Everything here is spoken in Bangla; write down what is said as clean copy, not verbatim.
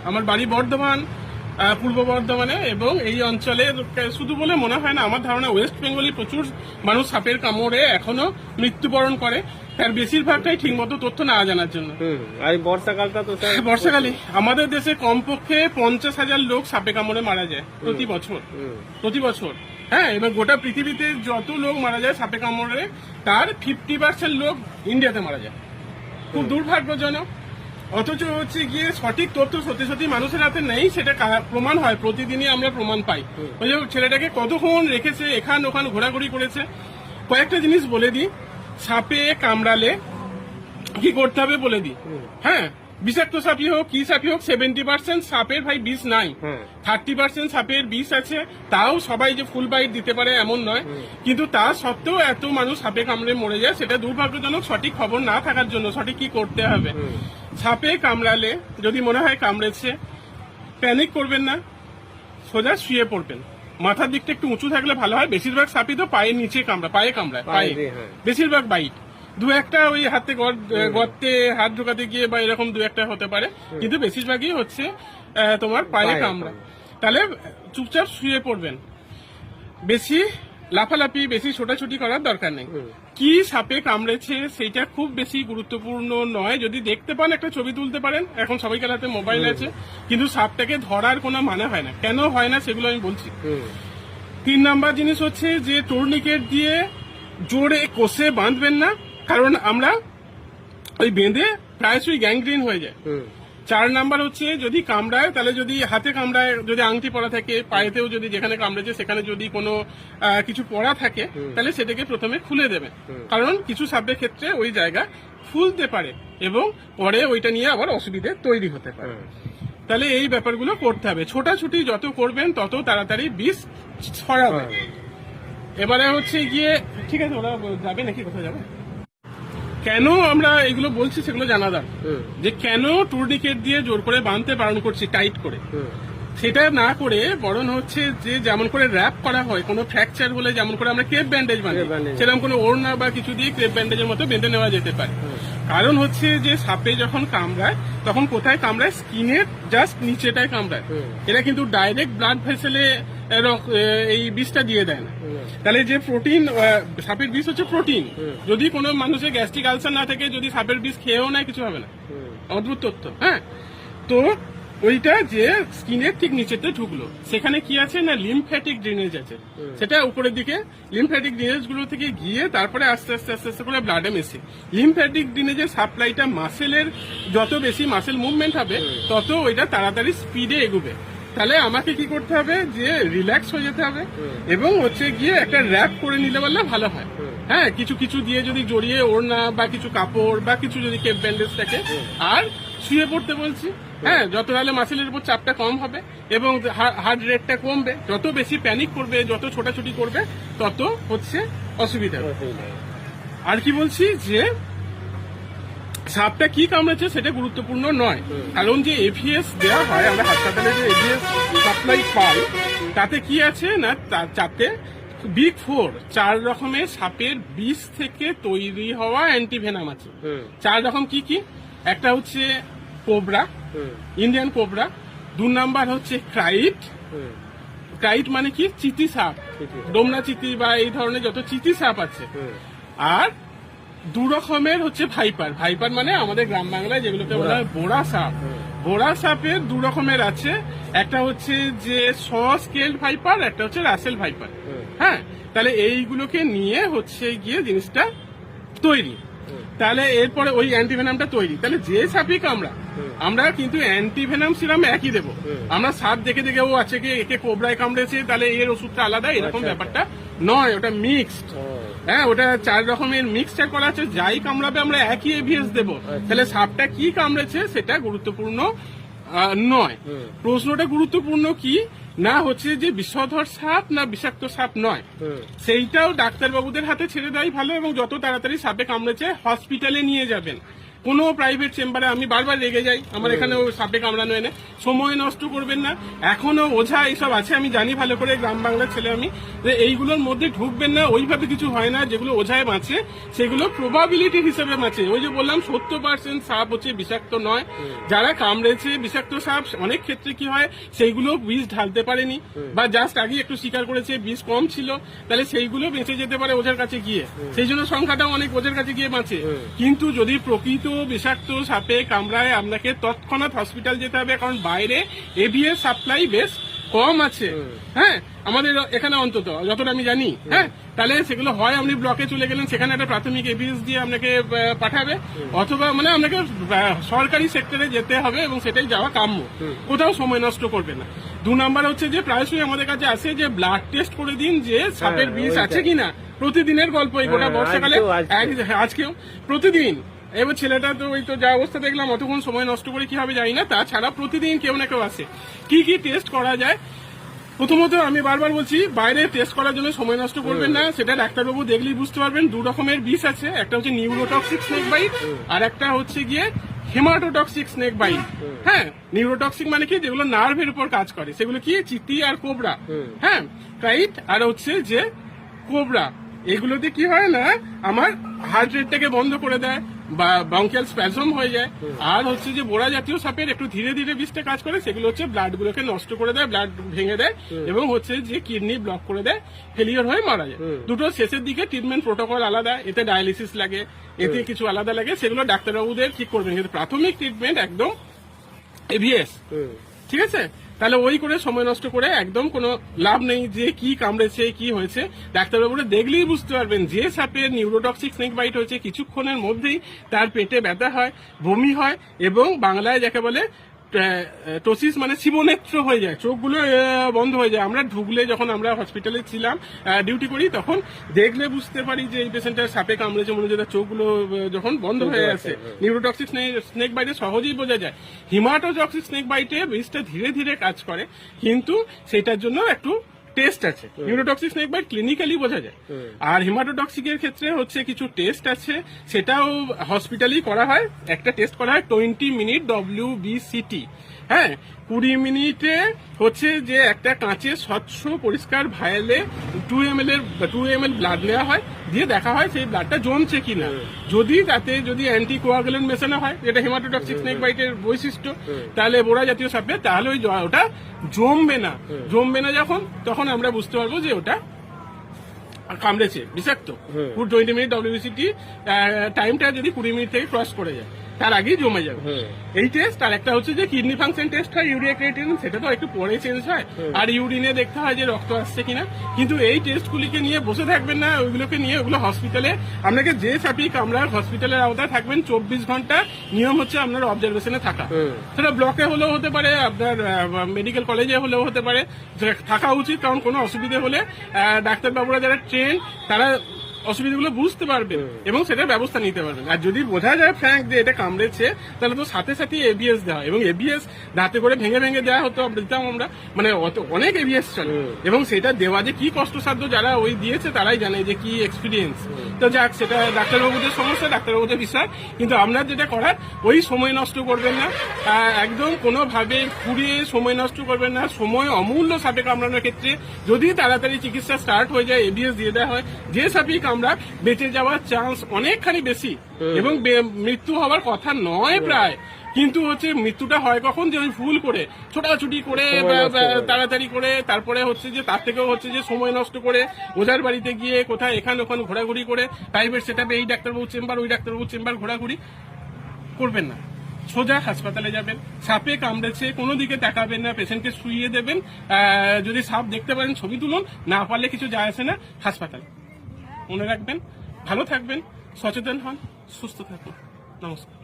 আমার বাড়ি বর্ধমান, পূর্ব বর্ধমানে, এবং এই অঞ্চলে শুধু বলে মনে হয় না, আমার ধারণা ওয়েস্ট বেঙ্গলে প্রচুর মানুষ সাপের কামড়ে এখনো মৃত্যুবরণ করে, তার বেশিরভাগটাই ঠিক মতো তথ্য না জানার জন্য। আর বর্ষাকালটা তো বর্ষাকালে আমাদের দেশে কমপক্ষে 50,000 লোক সাপে কামড়ে মারা যায় প্রতি বছর। হ্যাঁ, এবার গোটা পৃথিবীতে যত লোক মারা যায় সাপে কামড়ে, তার 50% লোক ইন্ডিয়াতে মারা যায়। খুব দুর্ভাগ্যজনক। অথচ হচ্ছে গিয়ে সঠিক তথ্য সত্যি মানুষের হাতে নেই, সেটা প্রমাণ হয়, প্রতিদিনই আমরা প্রমাণ পাই। ওই যে ছেলেটাকে কতক্ষণ রেখেছে, এখান ওখান ঘোরাঘুরি করেছে। কয়েকটা জিনিস বলে দিই, সাপে কামড়ালে কি করতে হবে বলে দিই। হ্যাঁ, বিষাক্ত সাপই হোক, কি সাপই হোক, 70% সাপের ভাই বিষ নাই, 30% সাপের বিষ আছে। তাও সবাই যে ফুল বাইট দিতে পারে এমন নয়, কিন্তু তা সত্ত্বেও এত মানুষ সাপে কামড়ে মরে যায়, সেটা দুর্ভাগ্যজনক। সঠিক খবর না থাকার জন্য সঠিক কি করতে হবে। সাপে কামড়ালে যদি মনে হয় কামড়েছে, প্যানিক করবেন না, সোজা শুয়ে পড়বেন। মাথার দিকটা একটু উঁচু থাকলে ভালো হয়। বেশিরভাগ সাপই তো পায়ের নিচে কামড়ায়, পায়ে বেশিরভাগ বাইট। দু একটা ওই হাতে গর্তে হাত ঢোকাতে গিয়ে বা এরকম দু একটা হতে পারে, কিন্তু বেশিরভাগই হচ্ছে তোমার পায়ে কামড়ায়। তাহলে চুপচাপ শুয়ে পড়বেন, বেশি লাফালাফি, বেশি ছোটাছুটি করার দরকার নেই। কি সাপে কামড়েছে সেটা খুব বেশি গুরুত্বপূর্ণ নয়। যদি দেখতে পান একটা ছবি তুলতে পারেন, এখন সবাইকার হাতে মোবাইল আছে, কিন্তু সাপটাকে ধরার কোনো মানে হয় না। কেন হয় না সেগুলো আমি বলছি। 3 নাম্বার জিনিস হচ্ছে যে টুর্নিকেট দিয়ে জোরে কষে বাঁধবেন না, কারণ আমরা ওই বেঁধে প্রায়শই গ্যাংগ্রিন হয়ে যায়। 4 নাম্বার হচ্ছে যদি কামড়ায়, তাহলে যদি হাতে কামড়ায়, যদি আংটি পরা থাকে, পায়েতেও যদি যেখানে কামড়েছে সেখানে যদি কোনো কিছু পরা থাকে, তাহলে সেটাকে প্রথমে খুলে দেবে, কারণ কিছু সাপের ক্ষেত্রে ওই জায়গা ফুলতে পারে এবং পরে ওইটা নিয়ে আবার অসুবিধে তৈরি হতে পারে। তাহলে এই ব্যাপারগুলো করতে হবে। ছোটাছুটি যত করবেন তত তাড়াতাড়ি বিষ ছড়াবে। এবারে হচ্ছে গিয়ে, ঠিক আছে, ওরা যাবে নাকি, কোথায় যাবে? কেন আমরা এগুলো বলছি সেগুলো জানা দরকার, যে কেন টুর্নিকেট দিয়ে জোর করে বাঁধতে বারণ করছি, টাইট করে। সেটা না করে বরং হচ্ছে যে যেমন করে র্যাপ করা হয়, কোনো ফ্র্যাকচার হলে যেমন করে আমরা ক্রেপ ব্যান্ডেজ বাঁধি, সেরকম কোনো ওড়না বা কিছু দিয়ে ক্রেপ ব্যান্ডেজের মতো বেঁধে নেওয়া যেতে পারে। কারণ হচ্ছে যে সাপে যখন কামড়ায় তখন কোথায় কামড়ায়, স্কিনের জাস্ট নিচেটায় কামড়ায়। এরা কিন্তু ডাইরেক্ট ব্লাড ভেসেলে এই বিষটা দিয়ে দেয় না। তাহলে যে প্রোটিন, সাপের বিষ হচ্ছে প্রোটিন। যদি কোনো মানুষের গ্যাস্ট্রিক আলসার না থাকে, যদি সাপের বিষ খেয়েও না, কিছু হবে না। অদ্ভুত তথ্য। হ্যাঁ, তো ওইটা যে স্কিনের ঠিক নিচেতে ঢুকলো, সেখানে কি আছে না, লিমফ্যাটিক ড্রেনেজ আছে। সেটা উপরের দিকে লিমফ্যাটিক ড্রেনেজ গুলো থেকে গিয়ে তারপরে আস্তে আস্তে করে ব্লাডে মেশে। লিমফ্যাটিক ড্রেনেজের সাপ্লাইটা মাসেলের, যত বেশি মাসেল মুভমেন্ট হবে তত ওইটা তাড়াতাড়ি স্পিডে এগোবে। তাহলে আমাকে কি করতে হবে, যে রিল্যাক্স হয়ে যেতে হবে এবং হচ্ছে গিয়ে একটা র্যাপ করে নিতে পারলে ভালো হয়। হ্যাঁ, কিছু দিয়ে যদি জড়িয়ে ওড়না বা কিছু কাপড় বা কিছু যদি কেপ ব্যান্ডেজ থাকে, আর শুয়ে পড়তে বলছি। হ্যাঁ, যত নাহলে মাসেলের উপর চাপটা কম হবে এবং হার্ট রেটটা কমবে। যত বেশি প্যানিক করবে, যত ছোটাছুটি করবে, তত হচ্ছে অসুবিধা। আর কি বলছি, যে সাপটা কি কামড়েছে সেটা গুরুত্বপূর্ণ নয়, কারণ যে এভিএস দেওয়া হয়, আমরা হাসপাতালে যে এভিএস সাপ্লাই পাই, তাতে কি আছে না, তাতে বিগ 4 রকমের সাপের বিষ থেকে তৈরি হওয়া অ্যান্টিভেনাম আছে। 4 রকম কি কি? একটা হচ্ছে কোবরা, ইন্ডিয়ান কোবরা। 2 নাম্বার হচ্ছে ক্রাইট। ক্রাইট মানে কি, চিতি সাপ, ডোমনা চিতি বা এই ধরনের যত চিতি সাপ আছে। আর 2 রকমের হচ্ছে ভাইপার। ভাইপার মানে আমাদের গ্রাম বাংলায় যেগুলোকে বলা হয় বোরা সাপ। বোরা সাপের 2 রকমের আছে, একটা হচ্ছে যে স্কেল ভাইপার, একটা হচ্ছে রাসেল ভাইপার। হ্যাঁ, তাহলে এইগুলোকে নিয়ে হচ্ছে গিয়ে জিনিসটা তৈরি। তাহলে এরপরে ওই অ্যান্টিভেনামটা তৈরি। তাহলে যে সাপই আমরা কিন্তু অ্যান্টিভেনাম সিরাম একই দেবো। আমরা সাপ দেখে ও আছে কি একে কোবরায় কামড়েছে, তাহলে এর ওষুধটা আলাদা, এরকম ব্যাপারটা নয়। ওটা মিক্সড। হ্যাঁ, ওটা 4 রকমের মিক্সচার করা আছে। যাই কামড়াবে আমরা একই এভিএস দেবো। তাহলে সাপটা কি কামড়েছে সেটা গুরুত্বপূর্ণ নয়। প্রশ্নটা গুরুত্বপূর্ণ কি না, হচ্ছে যে বিষধর সাপ না বিষাক্ত সাপ নয়, সেইটাও ডাক্তারবাবুদের হাতে ছেড়ে দেওয়াই ভালো। এবং যত তাড়াতাড়ি সাপে কামড়েছে হসপিটালে নিয়ে যাবেন। কোনো প্রাইভেট চেম্বারে আমি বারবার রেগে যাই, আমার এখানেও সাপে কামড়ানো এনে সময় নষ্ট করবেন না। এখনো ওঝা এইসব আছে, আমি জানি ভালো করে, গ্রাম বাংলার ছেলে আমি, যে এইগুলোর মধ্যে ঢুকবেন না। ওইভাবে কিছু হয় না, যেগুলো ওঝায় বাঁচে সেগুলো প্রবাবিলিটি হিসেবে বাঁচে। ওই যে বললাম 70% সাপ হচ্ছে বিষাক্ত নয়, যারা কামড়েছে বিষাক্ত সাপ অনেক ক্ষেত্রে কি হয়, সেইগুলো বিষ ঢালতে পারেনি বা জাস্ট আগে একটু স্বীকার করেছে বিষ কম ছিল, তাহলে সেইগুলো বেঁচে যেতে পারে ওঝার কাছে গিয়ে, সেই জন্য সংখ্যাটাও অনেক ওঝার কাছে গিয়ে বাঁচে। কিন্তু যদি প্রকৃত বিষাক্ত সাপে কামড়ায় আপনাকে তৎক্ষণাৎ হসপিটাল যেতে হবে, কারণ বাইরে এভিএস সাপ্লাই বেশ কম আছে। হ্যাঁ, আমাদের এখানে অন্তত যতটা আমি জানি। হ্যাঁ, তাহলে সেগুলো হয় আপনি ব্লকে চলে গেলেন, সেখানে একটা প্রাথমিক এভিএস দিয়ে আপনাকে পাঠাবে, অথবা মানে আপনাকে সরকারি সেক্টরে যেতে হবে এবং সেটাই যাওয়া কাম্য, কোথাও সময় নষ্ট করবে না। 2 নাম্বার হচ্ছে যে প্রায়শই আমাদের কাছে আসে যে ব্লাড টেস্ট করে দিন যে সাপের বিষ আছে কিনা। প্রতিদিনের গল্প, এই গোটা বর্ষাকালে আজকেও প্রতিদিন। এবার ছেলেটা তো ওই তো যা অবস্থা দেখলাম, অতক্ষণ সময় নষ্ট করে কি হবে জানি না। তাছাড়া প্রতিদিন কেউ না কেউ আসে। কি কি টেস্ট করা যায়, প্রথমত আমি বারবার বলছি, বাইরে টেস্ট করার জন্য সময় নষ্ট করবেন না। সেটা ডাক্তারবাবু দেখলেই বুঝতে পারবেন। 2 রকমের বিষ আছে, একটা হচ্ছে নিউরোটক্সিক স্নেক বাইট, আর একটা হচ্ছে গিয়ে হেমাটোটক্সিক স্নেক বাইট। হ্যাঁ, নিউরোটক্সিক মানে কি, যেগুলো নার্ভের উপর কাজ করে, সেগুলো কি চিতি আর কোবরা। হ্যাঁ, কাইট আর হচ্ছে যে কোবরা, এগুলোতে কি হয় না, আমার হার্ট রেটটাকে বন্ধ করে দেয় বা ব্রঙ্কিয়াল স্প্যাজম হয়ে যায়। আর হচ্ছে যে বোরা জাতীয় সাপের একটু ধীরে ধীরে বিষটা কাজ করে, সেগুলো হচ্ছে ব্লাড গুলোকে নষ্ট করে দেয়, ব্লাড ভেঙে দেয় এবং হচ্ছে যে কিডনি ব্লক করে দেয়, ফেলিওর হয়ে মারা যায়। দুটো শেষের দিকে ট্রিটমেন্ট প্রোটোকল আলাদা, এতে ডায়ালিসিস লাগে, এতে কিছু আলাদা লাগে, সেগুলো ডাক্তারবাবুদের ঠিক করবেন। কিন্তু প্রাথমিক ট্রিটমেন্ট একদম এভিএস। ঠিক আছে, তাহলে ওই করে সময় নষ্ট করে একদম কোনো লাভ নেই। যে কি কামড়েছে কি হয়েছে ডাক্তারবাবুরা দেখলেই বুঝতে পারবেন। যে সাপের নিউরোটক্সিক স্নেক বাইট হয়েছে, কিছুক্ষণের মধ্যেই তার পেটে ব্যথা হয়, বমি হয় এবং বাংলায় যাকে বলে টোসিস মানে শিবনেত্র হয়ে যায়, চোখগুলো বন্ধ হয়ে যায়। আমরা ঢুকলে, যখন আমরা হসপিটালে ছিলাম ডিউটি করি, তখন দেখলে বুঝতে পারি যে এই পেশেন্টটার সাপে কামড়েছে, মনে হচ্ছে তার চোখগুলো যখন বন্ধ হয়ে আছে। নিউরোটক্সিক স্নেক বাইটে সহজেই বোঝা যায়। হিমাটোটক্সিক স্নেক বাইটে বিষটা ধীরে ধীরে কাজ করে, কিন্তু সেটার জন্য একটু টেস্ট আছে। নিউরোটক্সিক স্নেক বাইট ক্লিনিক্যালি বোঝা যায়। আর হিমাটোটক্সিকের ক্ষেত্রে হচ্ছে কিছু টেস্ট আছে, সেটাও হসপিটালেই করা হয়। একটা টেস্ট করা হয় 20 মিনিট WBCT। হ্যাঁ, 20 মিনিটে হচ্ছে যে একটা কাঁচে স্বচ্ছ পরিষ্কার ভায়ালে 2 ml ব্লাড নেওয়া হয়, দিয়ে দেখা হয় সেই ব্লাডটা জমছে কিনা। যদি তাতে অ্যান্টি কোয়াগুলেন্ট মেশানো হয়, যেটা হেমাটোটক্সিক স্নেক বাইটের বৈশিষ্ট্য, তাহলে বোরা জাতীয় সাপে, তাহলে ওটা জমবে না। তখন আমরা বুঝতে পারবো যে ওটা কামড়েছে বিষাক্ত। 20 মিনিট WBCT টাইমটা যদি 20 মিনিট থেকে ক্রস করে যায়, তার আগেই জমে যাবে এই টেস্ট। আর একটা হচ্ছে যে কিডনি ফাংশন টেস্ট হয়, ইউরিয়া ক্রিয়েটিনিন, সেটা তো একটু পরে চেঞ্জ হয়। আর ইউরিনে দেখতে হয় যে রক্ত আসছে কিনা। কিন্তু এই টেস্টগুলিকে নিয়ে বসে থাকবেন না, ওইগুলোকে নিয়ে ওগুলো হসপিটালে, আপনাকে যে সাপই কামড়ার হসপিটালের আওতায় থাকবেন 24 ঘন্টা। নিয়ম হচ্ছে আপনার অবজারভেশনে থাকা, সেটা ব্লকে হলেও হতে পারে, আপনার মেডিকেল কলেজে হলেও হতে পারে, থাকা উচিত। কারণ কোনো অসুবিধা হলে ডাক্তারবাবুরা যারা ট্রেন, তারা অসুবিধাগুলো বুঝতে পারবেন এবং সেটার ব্যবস্থা নিতে পারবেন। আর যদি বোঝা যায় ফ্র্যাঙ্ক যে এটা কামড়েছে, তাহলে তো সাথে সাথে এভিএস দেওয়া, এবং এভিএস দাঁতে করে ভেঙে ভেঙে দেওয়া দিতাম আমরা, মানে অনেক এভিএস চলে, এবং সেটা দেওয়া যে কি কষ্টসাধ্য, যারা ওই দিয়েছে তারাই জানে যে কি এক্সপিরিয়েন্স। তো যাক, সেটা ডাক্তারবাবুদের সমস্যা, ডাক্তারবাবুদের বিষয়। কিন্তু আপনার যেটা করার, ওই সময় নষ্ট করবেন না, একদম কোনোভাবে ঘুরিয়ে সময় নষ্ট করবেন না। সময় অমূল্য সাপে কামড়ানোর ক্ষেত্রে। যদি তাড়াতাড়ি চিকিৎসা স্টার্ট হয়ে যায়, এভিএস দিয়ে দেওয়া হয়, যে সাপই আমরা বেঁচে যাওয়ার চান্স অনেকখানি বেশি, এবং মৃত্যু হওয়ার কথা নয় প্রায়। কিন্তু হচ্ছে মৃত্যুটা হয় কখন, যে ওই ভুল করে, ছোটাছুটি করে, তাড়াতাড়ি করে, তারপরে হচ্ছে যে তার থেকেও হচ্ছে যে সময় নষ্ট করে ওঝার বাড়িতে গিয়ে কোথায় এখান ওখান ঘোরাঘুরি করে, প্রাইভেট সেটআপে এই ডাক্তারবাবু চেম্বার, ওই ডাক্তারবাবু চেম্বার ঘোরাঘুরি করবেন না। সোজা হাসপাতালে যাবেন। সাপে কামড়েছে কোনো দিকে তাকাবেন না, পেশেন্টকে শুইয়ে দেবেন। যদি সাপ দেখতে পারেন ছবি তুলুন, না পারলে কিছু যায় আসে না, হাসপাতালে। মনে রাখবেন, ভালো থাকবেন, সচেতন হন, সুস্থ থাকুন। নমস্কার।